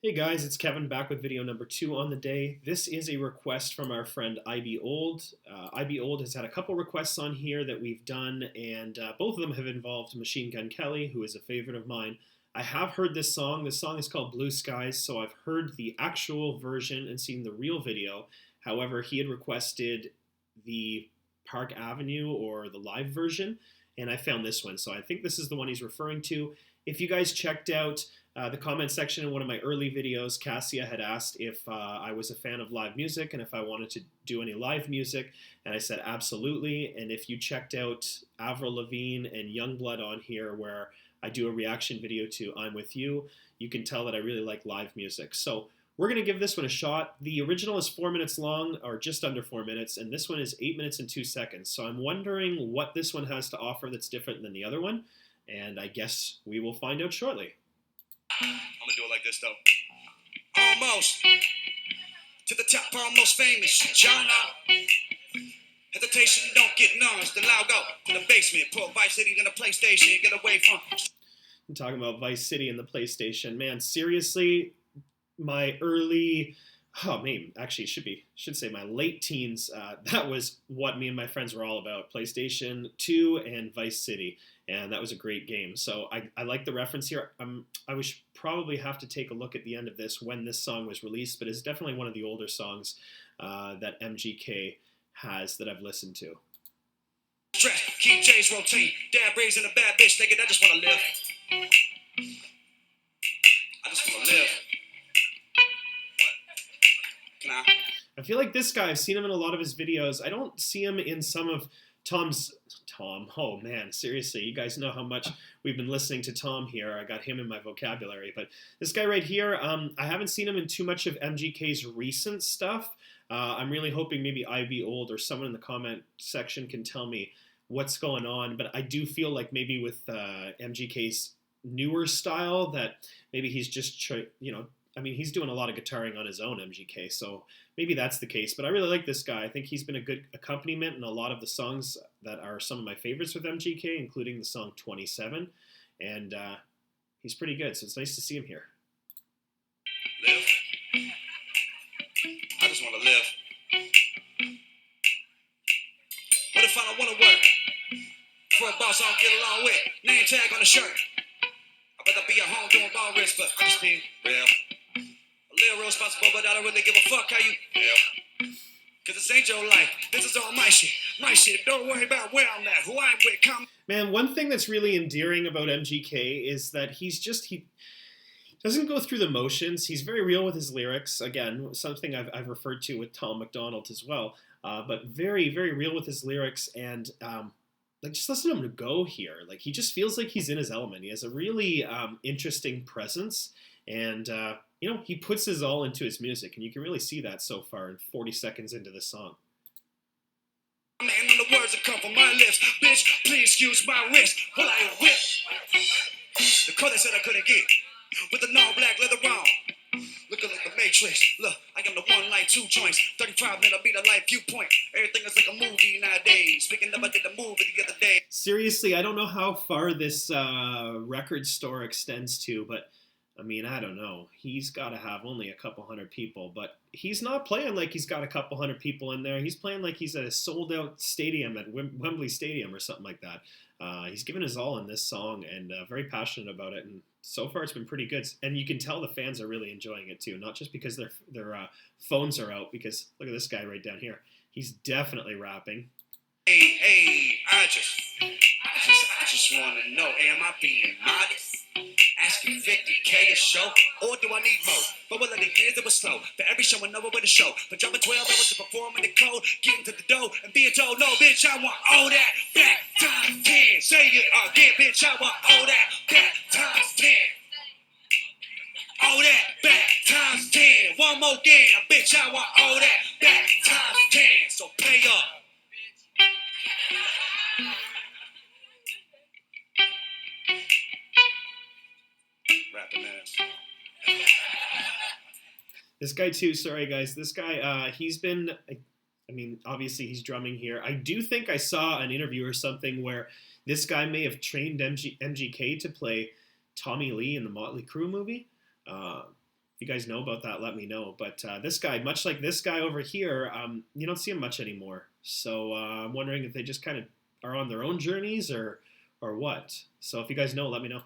Hey guys, it's Kevin back with video number 2 on the day. This is a request from our friend IB Old. IB Old has had a couple requests on here that we've done, and both of them have involved Machine Gun Kelly, who is a favorite of mine. I have heard this song. This song is called Blue Skies, so I've heard the actual version and seen the real video. However, he had requested the Park Avenue or the live version, and I found this one, so I think this is the one he's referring to. If you guys checked out the comment section in one of my early videos, Cassia had asked if I was a fan of live music and if I wanted to do any live music, and I said absolutely. And if you checked out Avril Lavigne and Youngblood on here, where I do a reaction video to I'm With You, you can tell that I really like live music. So we're going to give this one a shot. The original is 4 minutes long, or just under 4 minutes, and this one is 8 minutes and 2 seconds. So I'm wondering what this one has to offer that's different than the other one, and I guess we will find out shortly. I'm gonna do it like this though. Almost to the top, almost famous. John out. Hesitation, don't get none. The loud go to the basement. Put Vice City in the PlayStation. Get away from. I'm talking about Vice City and the PlayStation. Man, seriously, my early, oh man, actually should say my late teens. That was what me and my friends were all about: PlayStation 2 and Vice City, and that was a great game. So I like the reference here. I would probably have to take a look at the end of this when this song was released, but it's definitely one of the older songs that MGK has that I've listened to. Stress, keep J's routine. Dad brings in a bad bitch, thinking I just wanna live. I just wanna live. Can I? I feel like this guy, I've seen him in a lot of his videos. I don't see him in some of Tom, oh man, seriously, you guys know how much we've been listening to Tom here. I got him in my vocabulary. But this guy right here, I haven't seen him in too much of MGK's recent stuff. I'm really hoping maybe IB Old or someone in the comment section can tell me what's going on. But I do feel like maybe with MGK's newer style that maybe he's just, I mean, he's doing a lot of guitaring on his own, MGK, so maybe that's the case. But I really like this guy. I think he's been a good accompaniment in a lot of the songs that are some of my favorites with MGK, including the song 27. And he's pretty good, so it's nice to see him here. Live. I just want to live. What if I don't want to work for a boss I don't get along with? Name tag on the shirt. I'd rather be at home doing ball risk, but I'm just being real. A little real responsible, but I don't really give a fuck how you feel. Cause this ain't your life. This is all my shit. My shit. Don't worry about where I'm at, who I'm with. Come. Man, one thing that's really endearing about MGK is that he doesn't go through the motions. He's very real with his lyrics. Again, something I've referred to with Tom McDonald as well. But very, very real with his lyrics, and like just listen to him to go here. Like he just feels like he's in his element. He has a really interesting presence, and he puts his all into his music, and you can really see that so far in 40 seconds into the song. Man, on the words that come from my lips, bitch, please excuse my wrist while I whip. The color said I couldn't get with the non-black leather round. Looking like the Matrix. Look, I am the one light, two joints. 35 millimeter light viewpoint. Everything is like a movie nowadays. Speaking of, I did the movie the other day. Seriously, I don't know how far this record store extends to, but I mean, I don't know. He's got to have only a couple hundred people, but he's not playing like he's got a couple hundred people in there. He's playing like he's at a sold-out stadium at Wembley Stadium or something like that. He's given his all in this song and very passionate about it, and so far it's been pretty good. And you can tell the fans are really enjoying it too, not just because their phones are out, because look at this guy right down here. He's definitely rapping. Hey, I just want to know, am I being modest? Asking 50K a show, or do I need more? But well, in the years it was slow. For every show, I know it with a show. For dropping 12 hours to perform in the cold, getting to the dough, and being told, no, bitch, I want all that back times 10. Say it again, bitch, I want all that back times 10. All that back times 10. One more again, bitch, I want all that back times 10. So pay up. Rapping ass. This guy too, sorry guys, this guy, he's been, I mean, obviously he's drumming here. I do think I saw an interview or something where this guy may have trained MGK to play Tommy Lee in the Motley Crue movie. If you guys know about that, let me know. But this guy, much like this guy over here, you don't see him much anymore. So I'm wondering if they just kind of are on their own journeys or what. So if you guys know, let me know.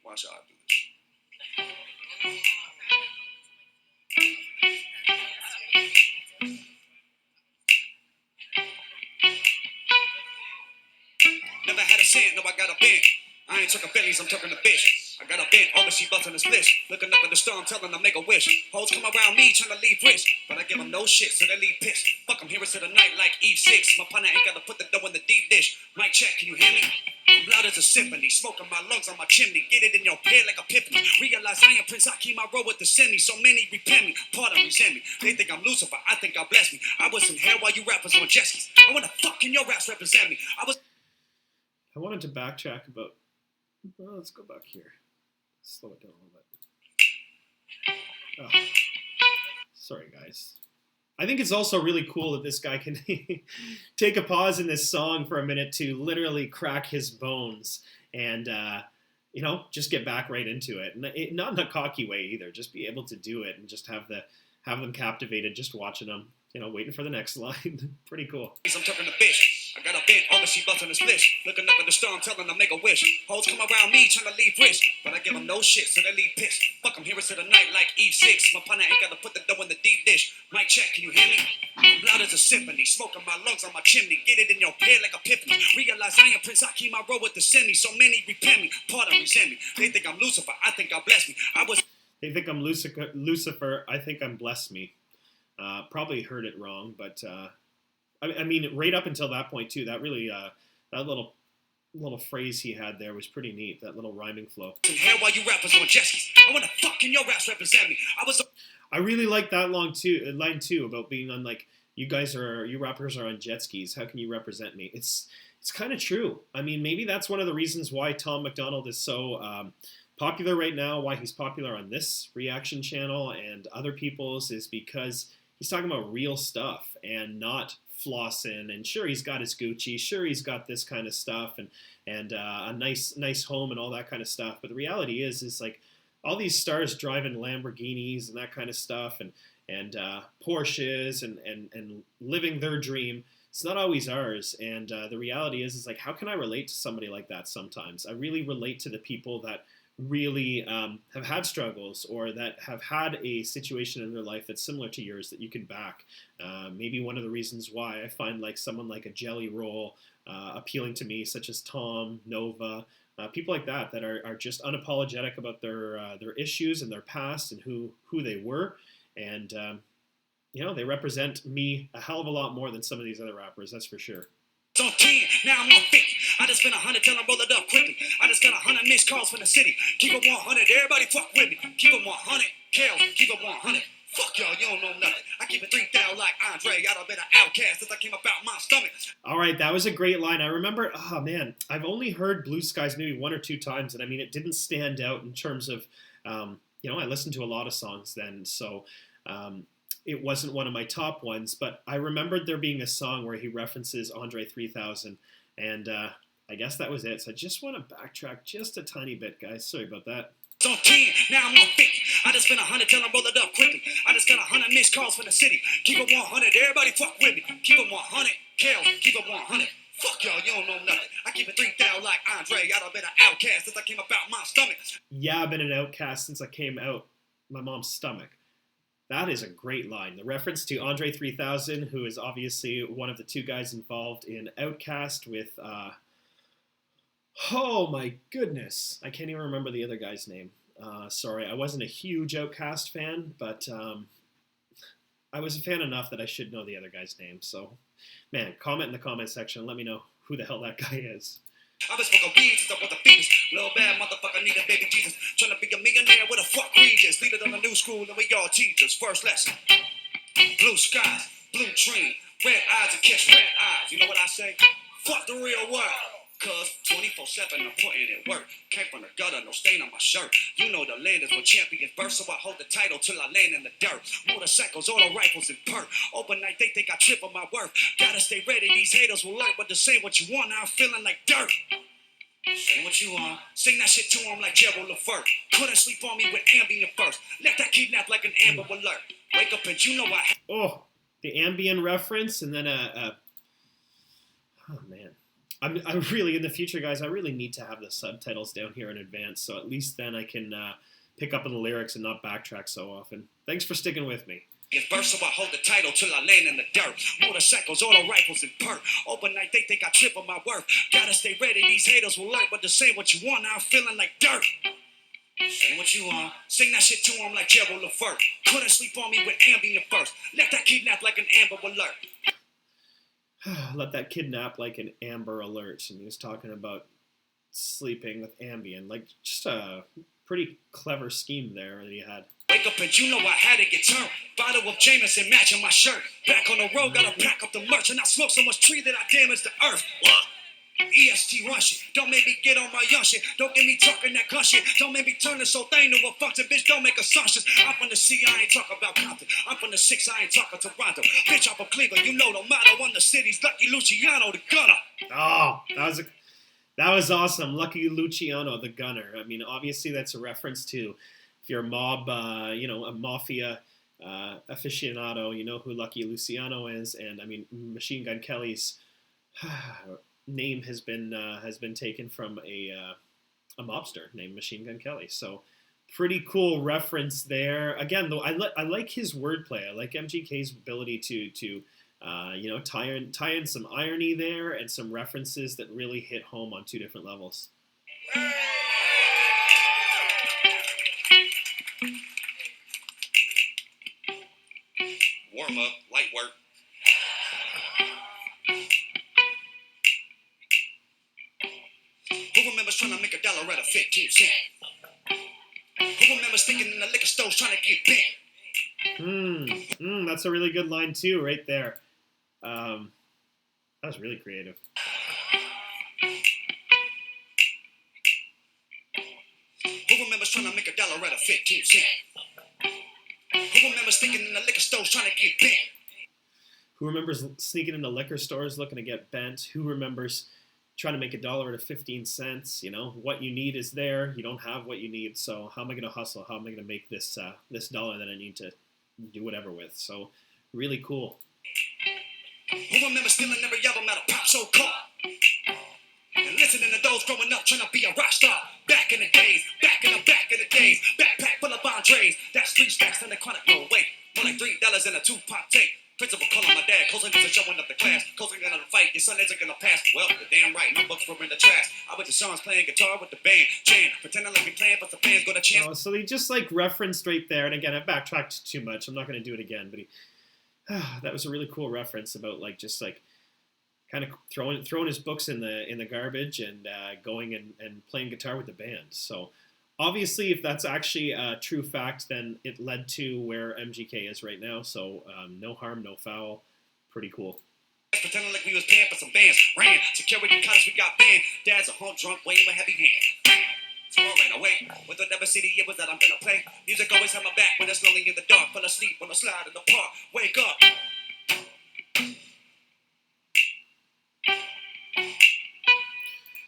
Watch y'all do this. Never had a cent, no, I got a bent. I ain't talking Bentley's, I'm talking a bitch. I got a bent, over she bustin' the splish. Looking up at the storm, telling them make a wish. Hoes come around me, trying to leave rich. But I give them no shit, so they leave pissed. Fuck, I'm here to the night like Eve 6. My partner ain't gotta put the dough in the deep dish. Mic check, can you hear me? I'm loud as a symphony, smoking my lungs on my chimney. Get it in your head like a epiphany. Realize I am Prince, I keep my road with the semi. So many repent me, pardon, resent me. They think I'm Lucifer, I think God bless me. I was in hell while you rappers on jet skis. I wanna fucking your raps represent me. I wanted to backtrack about. Well, let's go back here. Slow it down a little bit. Oh, sorry, guys. I think it's also really cool that this guy can take a pause in this song for a minute to literally crack his bones and, just get back right into it. And not in a cocky way either. Just be able to do it and just have them captivated just watching them, waiting for the next line. Pretty cool. I'm talking a bitch. I got a bent, over she bustin' the splish. Looking up at the storm, telling them make a wish. Hoes come around me, trying to leave rich. But I give them no shit, so they leave pissed. Fuck, I'm here to the night like Eve 6. My partner ain't gotta put the dough in the deep dish. Mic check, can you hear me? I'm loud as a symphony, smoking my lungs on my chimney. Get it in your head like a epiphany. Realize I am Prince, I keep my road with the semi. So many repent me, pardon, resent me. They think I'm Lucifer, I think God bless me. They think I'm Lucifer, I think I'm bless me. Probably heard it wrong, but I mean, right up until that point too, that really that little phrase he had there was pretty neat. That little rhyming flow. Hell while you rappers on jet skis. I wanna fucking your raps represent me. I really like that line too about being on like you rappers are on jet skis. How can you represent me? It's kind of true. I mean, maybe that's one of the reasons why Tom MacDonald is so popular right now. Why he's popular on this reaction channel and other people's is because he's talking about real stuff and not flossing. And sure, he's got his Gucci. Sure, he's got this kind of stuff and a nice home and all that kind of stuff. But the reality is like all these stars driving Lamborghinis and that kind of stuff and Porsches and living their dream. It's not always ours. And the reality is like, how can I relate to somebody like that sometimes? I really relate to the people that really have had struggles or that have had a situation in their life that's similar to yours that you can back. Maybe one of the reasons why I find like someone like a Jelly Roll appealing to me, such as Tom, Nova, people like that are just unapologetic about their issues and their past and who they were. And, they represent me a hell of a lot more than some of these other rappers, that's for sure. On 10, now I'm on 50. I just spent 100 till I roll it up quickly. I just got 100 missed calls from the city. Keep it 100, everybody fuck with me. Keep it 100, Kel, keep it 100. Fuck y'all, you don't know nothing. I keep it 3,000 like Andre. Y'all done been an outcast since I came about my stomach. All right, that was a great line. I remember, oh man, I've only heard Blue Skies maybe one or two times, and I mean, it didn't stand out in terms of, I listened to a lot of songs then, so it wasn't one of my top ones, but I remembered there being a song where he references Andre 3000, and I guess that was it. So I just want to backtrack just a tiny bit, guys. Sorry about that. On 10, now I'm on 50. I just spent 100 till I roll it up quickly. I just got 100 missed calls from the city. Keep it 100, everybody fuck with me. Keep it 100, Kel, keep it 100. Fuck y'all, you don't know nothing. I keep it 3,000 like Andre. Y'all done been an outcast since I came about my stomach. Yeah, I've been an outcast since I came out my mom's stomach. That is a great line. The reference to Andre 3000, who is obviously one of the two guys involved in Outkast with, oh my goodness, I can't even remember the other guy's name. Sorry, I wasn't a huge Outkast fan, but I was a fan enough that I should know the other guy's name. So, man, comment in the comment section and let me know who the hell that guy is. I've been smoking weed since I was the fetus. Little bad motherfucker need a baby Jesus. Tryna be a millionaire with a fuck Regis. Lead it on the new school and we all teachers. First lesson. Blue skies, blue dream. Red eyes and catch red eyes. You know what I say? Fuck the real world. Cause 24/7 I'm putting in work. Came from the gutter, no stain on my shirt. You know the land is where champions birth, so I hold the title till I land in the dirt. Motorcycles, auto rifles, and perk. Overnight they think I triple my worth. Gotta stay ready, these haters will learn, but to say what you want, now I'm feeling like dirt. Say what you want. Sing that shit to him like Gerald Lefert. Couldn't sleep on me with Ambien first. Let that kidnap like an Amber Alert. Wake up and you know I. Oh, the Ambien reference, and then oh man. I'm really, in the future, guys, I really need to have the subtitles down here in advance, so at least then I can pick up on the lyrics and not backtrack so often. Thanks for sticking with me. Birth, so I hold the title till I land in the dirt. Motorcycles, auto rifles, and perk. Overnight they think I triple my worth. Gotta stay ready, these haters will learn, but to say what you want, now I'm feeling like dirt. Say what you want. Sing that shit to him like Gerald Lefert. Couldn't sleep on me with Ambien first. Let that kidnap like an Amber Alert. Let that kidnap like an Amber Alert. And he was talking about sleeping with Ambien. Like, just a pretty clever scheme there that he had. Wake up and you know I had to get turned. Bottle of Jameson matching my shirt. Back on the road, gotta pack up the merch. And I smoke so much tree that I damage the earth. What? EST run shit. Don't make me get on my young shit. Don't get me talking that gun shit. Don't make me turn this whole thing to a function. Bitch, don't make assumptions. I'm from the C, I ain't talking about Compton. I'm from the 6, I ain't talking Toronto. Bitch, I'm from Cleveland. You know the motto on the city's Lucky Luciano, the gunner. Oh, that was awesome. Lucky Luciano, the gunner. I mean, obviously that's a reference to, if you're a mob, a mafia aficionado, you know who Lucky Luciano is. And I mean, Machine Gun Kelly's name has been taken from a mobster named Machine Gun Kelly. So pretty cool reference there. Again, though, I like his wordplay. I like MGK's ability to tie in some irony there and some references that really hit home on two different levels. Warm up, light work. Who remembers trying to make $1 at a 15 cent? Who remembers thinking in the liquor store trying to get bent? That's a really good line too, right there. That was really creative. Who remembers trying to make $1 at a 15 cent? Who remembers thinking in the liquor store trying to get bent? Who remembers sneaking into liquor stores looking to get bent? Who remembers trying to make $1 at 15 cents? You know, what you need is there. You don't have what you need. So how am I going to hustle? How am I going to make this dollar that I need to do whatever with? So really cool. Who remembers stealing every album out of Pop So Car? And listening to those growing up trying to be a rock star. Back in the days, back in the days. Backpack full of Andres. That's 3 stacks in the chronic, no way. More like $3 in a 2-pop tape. Principal calling my dad, closing to showing up the class. Closing into the fight, your son isn't gonna pass. Well, you're damn right, my books were in the trash. I was the songs playing guitar with the band. Jam, pretending like we playing, but the fans got a chance. Oh, so they just like referenced right there. And again, I backtracked too much. I'm not going to do it again. But that was a really cool reference about like just like kind of throwing his books in the garbage and going and playing guitar with the band. So obviously, if that's actually a true fact, then it led to where MGK is right now. So no harm, no foul. Pretty cool. Pretending like we was paying for some bands. Ran, security caught us, we got banned. Dad's a home drunk, waiting with heavy hand. So I ran away. With the never city, it was that I'm gonna play. Music always had my back when it's lonely in the dark. Fell asleep on the slide in the park. Wake up.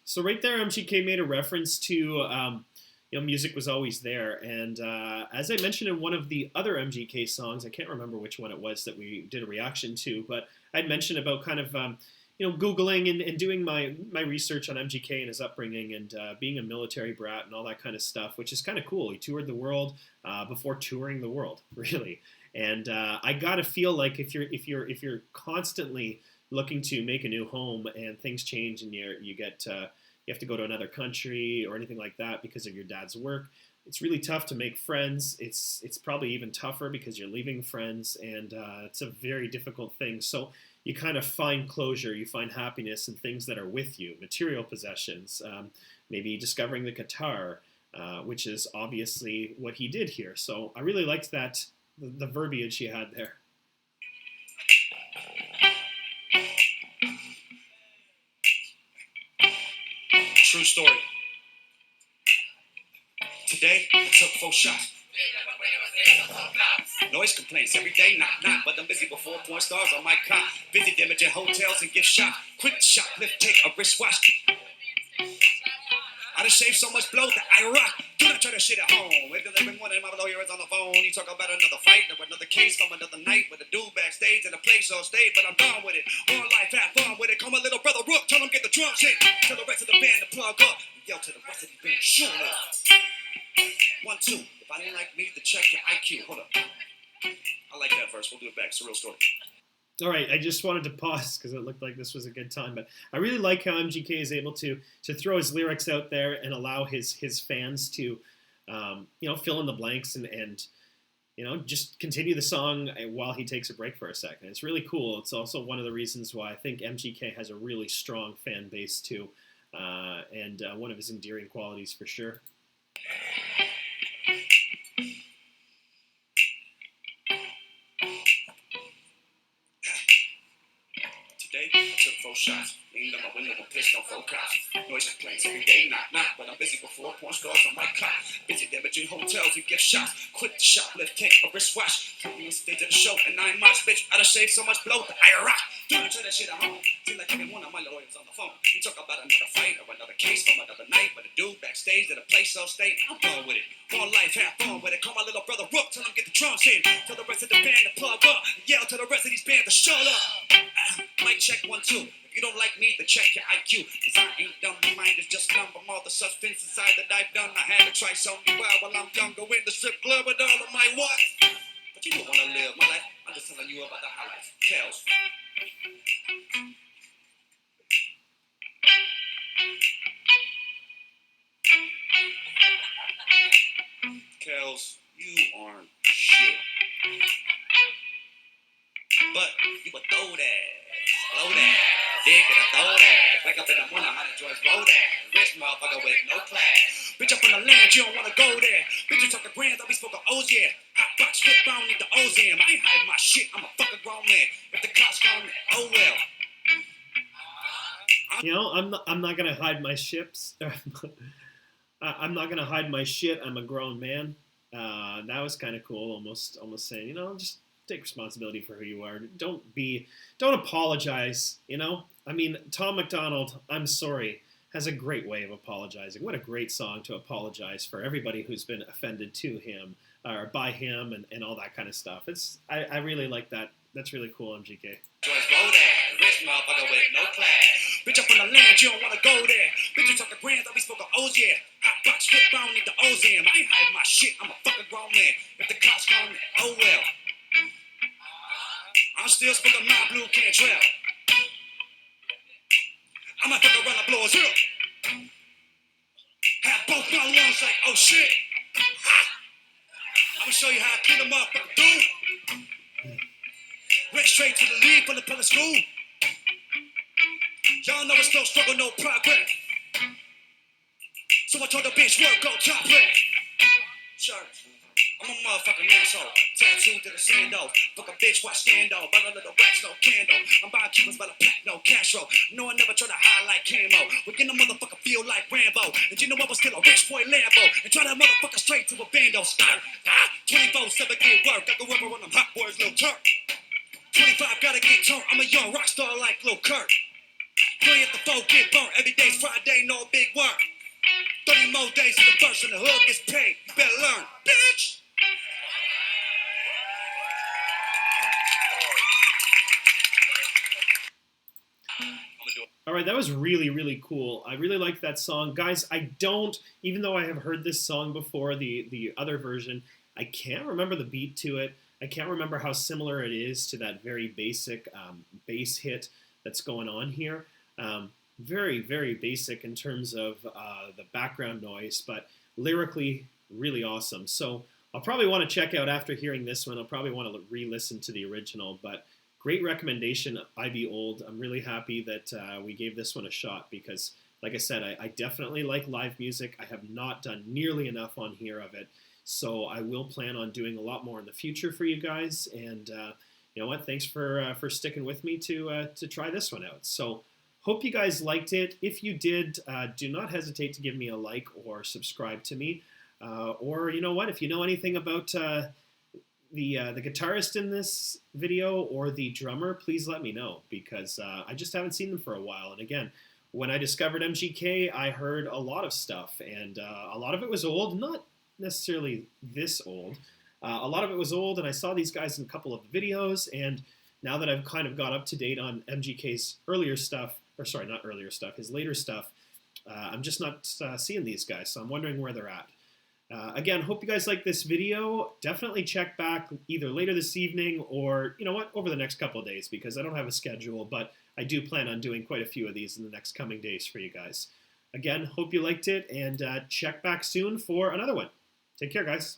So right there, MGK made a reference to music was always there. And as I mentioned in one of the other MGK songs, I can't remember which one it was that we did a reaction to, but I'd mentioned about kind of, Googling and doing my research on MGK and his upbringing and being a military brat and all that kind of stuff, which is kind of cool. He toured the world before touring the world, really. And I gotta feel like if you're constantly looking to make a new home and things change and you have to go to another country or anything like that because of your dad's work, it's really tough to make friends. It's probably even tougher because you're leaving friends, and it's a very difficult thing. So you kind of find closure, you find happiness in things that are with you, material possessions, maybe discovering the guitar, which is obviously what he did here. So I really liked that, the verbiage he had there. True story. Today, I took 4 shots. Noise complaints every day, knock, but I'm busy before porn stars on my cot. Busy damaging hotels and gift shops. Quick shoplift, take a wristwatch. I done shaved so much blow that I rock. Do not try to shit at home. If you're living one and my lawyer is on the phone, you talk about another fight or another case from another night with a dude backstage and a place all stayed, but I'm done with it. One life, have fun with it. Call my little brother Rook, tell him get the drums in. Tell the rest of the band to plug up. Yell to the rest of the band, shoot up. 1, 2. If I didn't like me, to check your IQ. Hold up. I like that verse. We'll do it back. It's a real story. All right, I just wanted to pause because it looked like this was a good time, but I really like how MGK is able to throw his lyrics out there and allow his fans to, fill in the blanks and just continue the song while he takes a break for a second. It's really cool. It's also one of the reasons why I think MGK has a really strong fan base too, and one of his endearing qualities for sure. Today, I took 4 shots. Leaned on my window and pissed on 4 cops. Noise complaints every day, knock, but I'm busy before porn stars on my clock. Busy damaging hotels and gift shops. Quit the shoplift, take a wristwatch. Took me on stage at the show and 9 months, bitch. I done shaved so much blow that I rock. Don't try that shit at home. Seem like every one of my lawyers on the phone. You talk about another fight or another case from another night with a dude backstage at a place so state. I'm done with it. One life, have fun with it. Call my little brother Rook, tell him get the drums in. Tell the rest of the band to plug up. Yell to the rest of these bands to shut up. Mic check 1, 2. If you don't like me, then check your IQ. Cause I ain't dumb, my mind is just numb from all the substance inside that I've done. I had to try something wild while I'm younger in the strip club with all of my what? But you don't wanna live my life. I'm just telling you about the highlights. Kells. Kells, you aren't shit. But you would throw that, blow that, dick and a throw that. Wake up in the morning, I might enjoy blow that. Rich motherfucker with no class. Bitch up on the land, you don't wanna go there. Bitches talking grands, I be smoking O's, yeah. Hot box whip, I don't need the O's in. I ain't hiding my shit, I'm a fucking grown man. If the cops call me, oh well. I'm not gonna hide my ships. I'm not gonna hide my shit. I'm a grown man. That was kind of cool. Almost saying, just take responsibility for who you are. Don't apologize. I mean, Tom MacDonald, I'm sorry, has a great way of apologizing. What a great song to apologize for everybody who's been offended to him or by him and all that kind of stuff. I really like that. That's really cool, MGK. Rich motherfucker with no class. Bitch up on the land, you don't wanna go there. Bitches talking grands, I be smoking O's, yeah. Hot box whip, I don't need the O's in. I ain't hiding my shit, I'm a fucking grown man. If the cops call me, oh well. I'm still smoking my blue Cantrell. I'm a fucking runner blow a zero. Have both my lungs like, oh shit. I'ma show you how I kill a motherfucker do. Went straight to the league from the public school. Y'all know it's no struggle, no progress. So I told the bitch, work, go top it. Church. I'm a motherfucking asshole. Tattooed to the sand off. Fuck a bitch, watch stand off. Burn a little wax, no candle. I'm buying Cubans by the pack, no cash roll. No, I never try to hide like camo. We're getting a motherfucker feel like Rambo. And you know I was still a rich boy Lambo. And try that motherfucker straight to a bando. Start. 24/7 get work. I go rubber on them hot boys, Lil Turk. 25 gotta get turned. I'm a young rock star like Lil Kurt. 3 at the 4 get burnt. Every day's Friday, no big work. 30 more days to the first and the hood gets paid. You better learn, bitch. All right, that was really, really cool. I really liked that song. Guys, even though I have heard this song before, the other version, I can't remember the beat to it. I can't remember how similar it is to that very basic bass hit that's going on here. Very, very basic in terms of the background noise, but lyrically, really awesome. So I'll probably want to check out after hearing this one. I'll probably want to re-listen to the original, but great recommendation, IB Old. I'm really happy that we gave this one a shot because, like I said, I definitely like live music. I have not done nearly enough on here of it, so I will plan on doing a lot more in the future for you guys. And you know what? Thanks for sticking with me to try this one out. So Hope you guys liked it. If you did, do not hesitate to give me a like or subscribe to me. Or you know what? If you know anything about the guitarist in this video or the drummer, please let me know, because I just haven't seen them for a while. And again, when I discovered MGK, I heard a lot of stuff, and a lot of it was old, not necessarily this old. A lot of it was old, and I saw these guys in a couple of videos, and now that I've kind of got up to date on MGK's earlier stuff, or sorry, not earlier stuff, his later stuff, I'm just not seeing these guys, so I'm wondering where they're at. Again, hope you guys like this video. Definitely check back either later this evening or, you know what, over the next couple of days, because I don't have a schedule, but I do plan on doing quite a few of these in the next coming days for you guys. Again, hope you liked it, and check back soon for another one. Take care, guys.